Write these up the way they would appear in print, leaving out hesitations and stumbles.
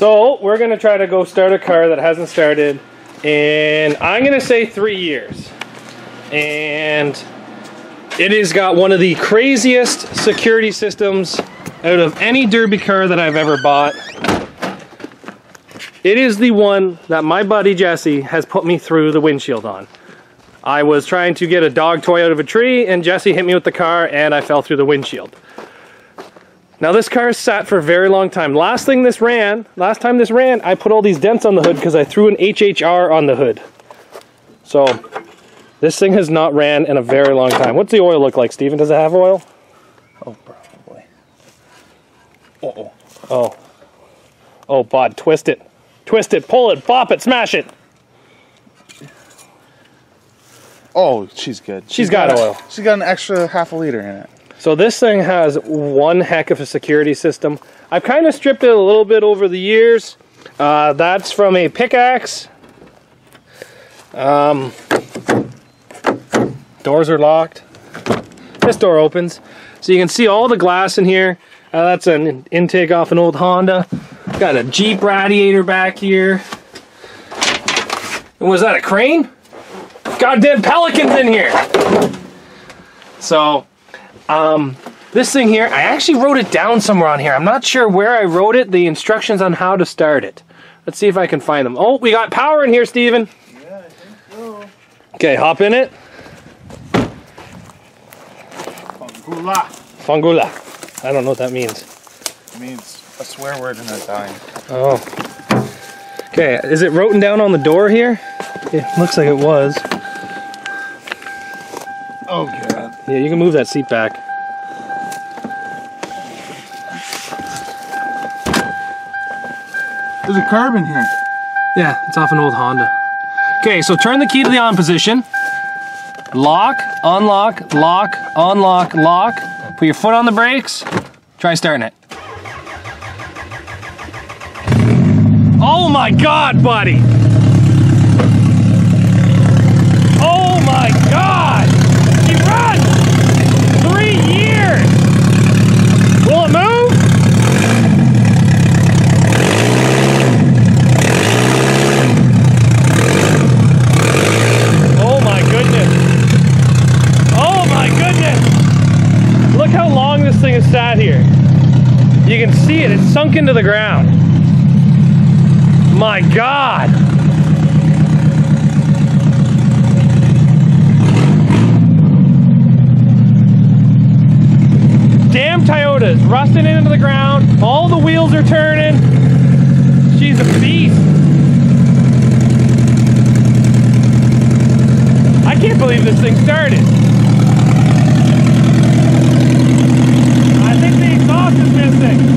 So we're gonna try to go start a car that hasn't started in, I'm gonna say 3 years. And it has got one of the craziest security systems out of any derby car that I've ever bought. It is the one that my buddy Jesse has put me through the windshield on. I was trying to get a dog toy out of a tree and Jesse hit me with the car and I fell through the windshield. Now this car sat for a very long time. Last time this ran, I put all these dents on the hood because I threw an HHR on the hood. So this thing has not ran in a very long time. What's the oil look like, Steven? Does it have oil? Oh, probably. Uh-oh. Oh. Oh, bud, twist it. Twist it, pull it, bop it, smash it. Oh, she's good. She's got oil. She's got an extra half a liter in it. So this thing has one heck of a security system. I've kind of stripped it a little bit over the years. That's from a pickaxe. Doors are locked. This door opens. So you can see all the glass in here. That's an intake off an old Honda. Got a Jeep radiator back here. Was that a crane? Goddamn pelicans in here! So, this thing here, I actually wrote it down somewhere on here. I'm not sure where I wrote it, the instructions on how to start it. Let's see if I can find them. Oh, we got power in here, Steven. Yeah, I think so. Okay, hop in it. Fangula. Fangula. I don't know what that means. It means a swear word in Italian. Oh. Okay, is it written down on the door here? It looks like it was. Oh, God. Yeah, you can move that seat back. There's a curb in here. Yeah, it's off an old Honda. Okay, so turn the key to the on position. Lock, unlock, lock, unlock, lock. Put your foot on the brakes. Try starting it. Oh my God, buddy! Oh my God! He runs! 3 years! Will it move? Oh my goodness! Oh my goodness! Look how long this thing has sat here. You can see it, it's sunk into the ground. My God! Damn Toyota's rusting into the ground. All the wheels are turning. She's a beast. I can't believe this thing started. I think the exhaust is missing.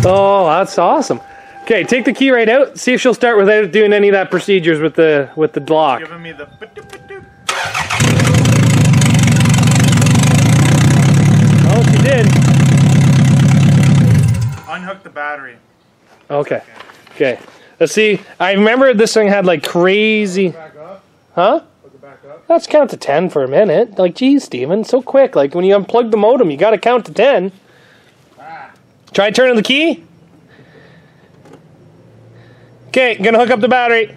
Oh, that's awesome. Okay, take the key right out. See if she'll start without doing any of that procedures with the lock. Giving me the Oh, she did. Unhook the battery. Okay. Okay. Let's see. I remember this thing had like crazy. Back up. Huh? Hook it back up. Let's count to 10 for a minute. Like, geez, Steven, so quick. Like when you unplug the modem, you got to count to 10. Try turning the key. Okay, gonna hook up the battery.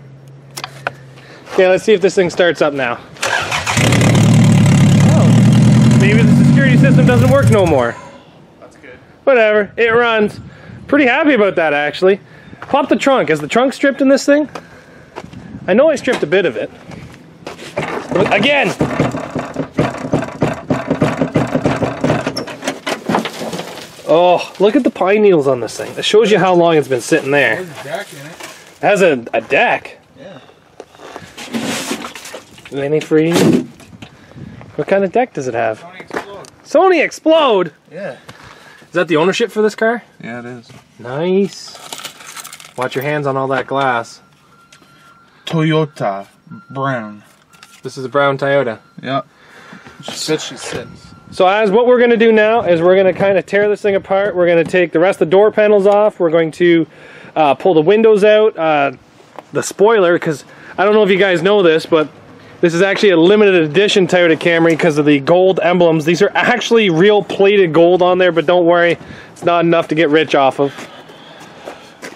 Okay, let's see if this thing starts up now. Oh, maybe the security system doesn't work no more. That's good. Whatever, it runs. Pretty happy about that, actually. Pop the trunk. Is the trunk stripped in this thing? I know I stripped a bit of it. Again! Oh, look at the pine needles on this thing. It shows you how long it's been sitting there. There's a deck in it. It has a deck. Yeah. Mini free. What kind of deck does it have? Sony Explode. Sony Explode? Yeah. Is that the ownership for this car? Yeah, it is. Nice. Watch your hands on all that glass. Toyota brown. This is a brown Toyota. Yep. She said she sits. So as what we're going to do now is we're going to kind of tear this thing apart. We're going to take the rest of the door panels off. We're going to pull the windows out. The spoiler, because I don't know if you guys know this, but This is actually a limited edition Toyota Camry because of the gold emblems. These are actually real plated gold on there, but don't worry, it's not enough to get rich off of.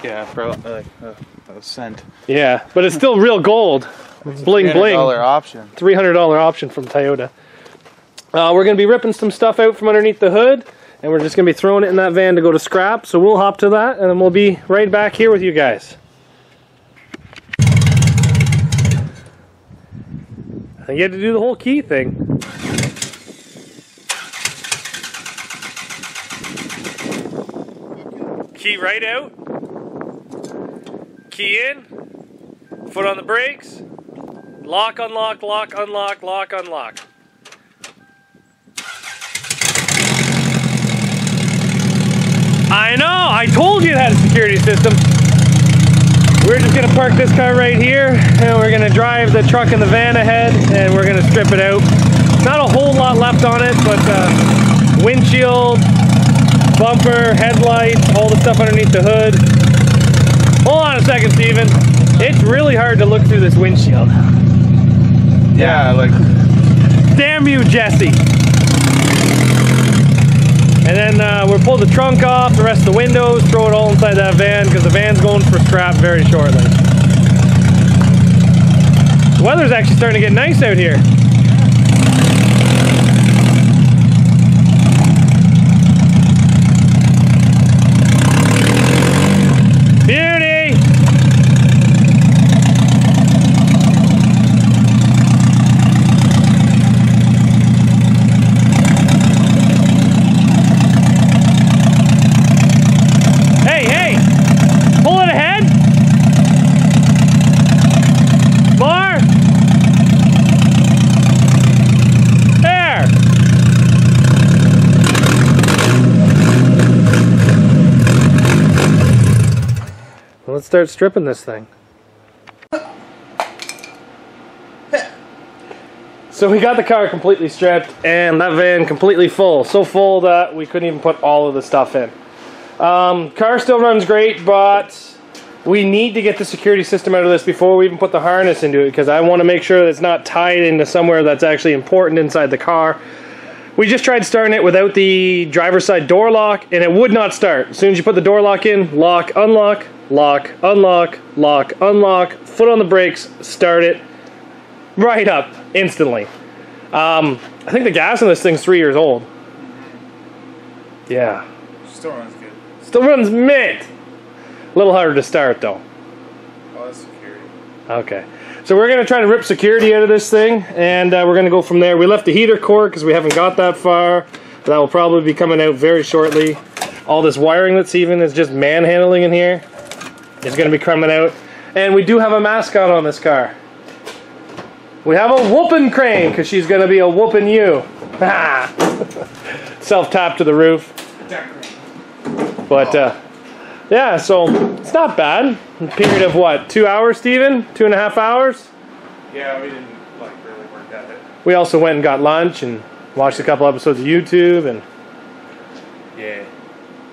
Yeah, for like a cent. Yeah, but it's still real gold. Bling bling. $300 option. $300 option from Toyota. We're going to be ripping some stuff out from underneath the hood, and we're just going to be throwing it in that van to go to scrap. So we'll hop to that, and then we'll be right back here with you guys. And you had to do the whole key thing. Key right out. Key in. Foot on the brakes. Lock, unlock, lock, unlock, lock, unlock. I know, I told you it had a security system. We're just gonna park this car right here, and we're gonna drive the truck and the van ahead, and we're gonna strip it out. Not a whole lot left on it, but windshield, bumper, headlights, all the stuff underneath the hood. Hold on a second, Steven. It's really hard to look through this windshield. Yeah, like... Damn you, Jesse. And then we'll pull the trunk off, the rest of the windows, throw it all inside that van, because the van's going for scrap very shortly. The weather's actually starting to get nice out here. Beauty! Hey, hey! Pull it ahead! More! There! Let's start stripping this thing. So we got the car completely stripped and that van completely full. So full that we couldn't even put all of the stuff in. Car still runs great, but we need to get the security system out of this before we even put the harness into it, because I want to make sure that it's not tied into somewhere that's actually important inside the car. We just tried starting it without the driver's side door lock, and it would not start. As soon as you put the door lock in, lock, unlock, lock, unlock, lock, unlock, foot on the brakes, start it, right up, instantly. I think the gas in this thing's 3 years old. Yeah. Still runs good. Still runs mint. A little harder to start though. Oh, that's security. Okay. So we're going to try to rip security out of this thing, and we're going to go from there. We left the heater cord because we haven't got that far. That will probably be coming out very shortly. All this wiring that's even is just manhandling in here. It's going to be coming out. And we do have a mascot on this car. We have a whooping crane because she's going to be a whooping you. Self-tap to the roof. But yeah, so it's not bad. A period of what, 2 hours, Steven? 2.5 hours? Yeah, we didn't like really work at it. We also went and got lunch and watched a couple episodes of YouTube, and Yeah.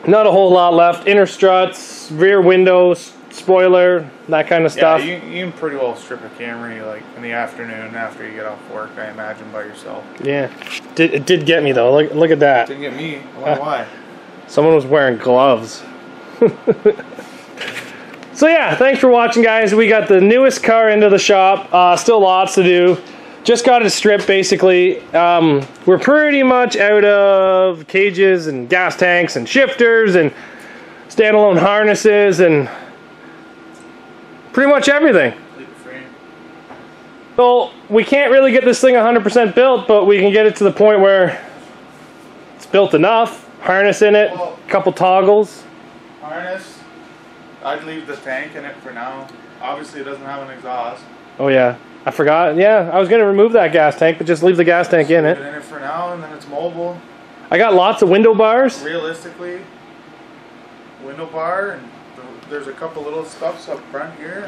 not a whole lot left. Inner struts, rear windows, spoiler, that kind of stuff. Yeah, you can pretty well strip a Camry like in the afternoon after you get off work, I imagine, by yourself. Yeah. It did get me though. Look at that. Didn't get me. I wonder why. Someone was wearing gloves. So yeah, thanks for watching, guys. We got the newest car into the shop. Still lots to do. Just got it stripped, basically. We're pretty much out of cages and gas tanks and shifters and standalone harnesses and pretty much everything. So we can't really get this thing 100% built, but we can get it to the point where it's built enough. Harness in it, Well, couple toggles. Harness. I'd leave the tank in it for now. Obviously, it doesn't have an exhaust. Oh yeah, I forgot. Yeah, I was gonna remove that gas tank, but just leave the gas tank in Leave it. it in it for now, and then it's mobile. I got lots of window bars. Realistically, window bar, and there's a couple little stuffs up front here.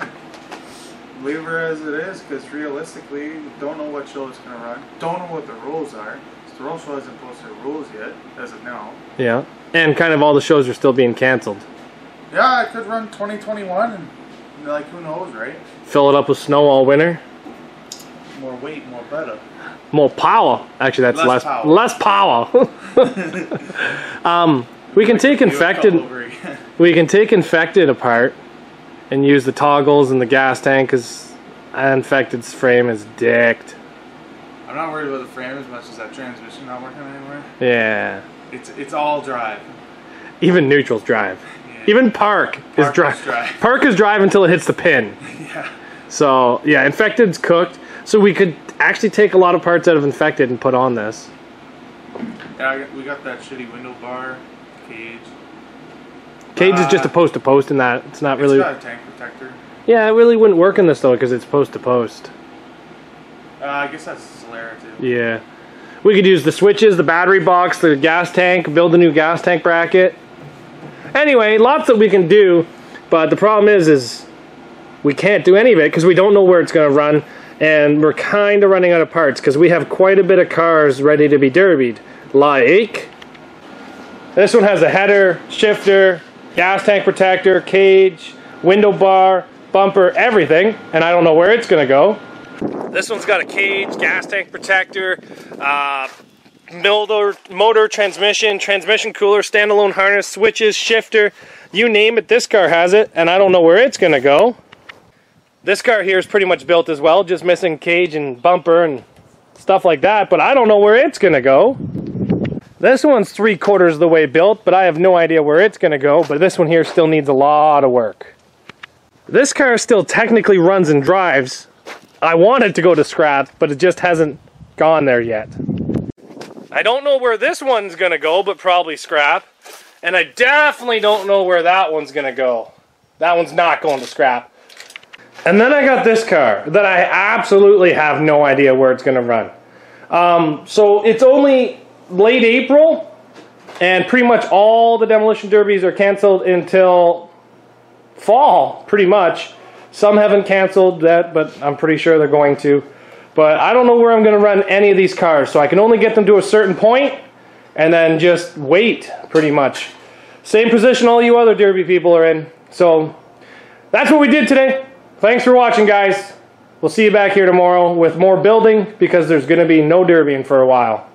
Leave her as it is, because realistically, we don't know what show it's going to run. Don't know what the rules are. The road show hasn't posted rules yet, as of now. Yeah, and kind of all the shows are still being canceled. Yeah, I could run 2021, and like, who knows, right? Fill it up with snow all winter. more weight, more better. More power. Actually, that's less power. Less power. We can take infected. We can take infected apart and use the toggles in the gas tank because infected's frame is dicked. I'm not worried about the frame as much as that transmission not working anymore. Yeah. It's all drive. Even neutral's drive. Yeah. Even park is drive. Park is drive until it hits the pin. Yeah. So yeah, infected's cooked. So we could actually take a lot of parts out of infected and put on this. Yeah, we got that shitty window bar, cage. Cage is just a post to post in that. It's not really. It's got a tank protector. Yeah, it really wouldn't work in this though because it's post to post. I guess that's Solera too. Yeah. We could use the switches, the battery box, the gas tank, build a new gas tank bracket. Anyway, lots that we can do, but the problem is we can't do any of it because we don't know where it's going to run, and we're kind of running out of parts because we have quite a bit of cars ready to be derbied. Like, this one has a header, shifter, gas tank protector, cage, window bar, bumper, everything, and I don't know where it's going to go. This one's got a cage, gas tank protector, motor, transmission cooler, standalone harness, switches, shifter, you name it, this car has it, and I don't know where it's going to go. This car here is pretty much built as well, just missing cage and bumper and stuff like that, but I don't know where it's going to go. This one's 3/4 of the way built, but I have no idea where it's going to go, but this one here still needs a lot of work. This car still technically runs and drives. I want it to go to scrap, but it just hasn't gone there yet. I don't know where this one's going to go, but probably scrap. And I definitely don't know where that one's going to go. That one's not going to scrap. And then I got this car that I absolutely have no idea where it's going to run. So it's only late April, and pretty much all the demolition derbies are canceled until fall, pretty much. Some haven't canceled that, but I'm pretty sure they're going to. But I don't know where I'm going to run any of these cars, so I can only get them to a certain point and then just wait, pretty much. Same position all you other derby people are in. So that's what we did today. Thanks for watching, guys. We'll see you back here tomorrow with more building because there's going to be no derbying for a while.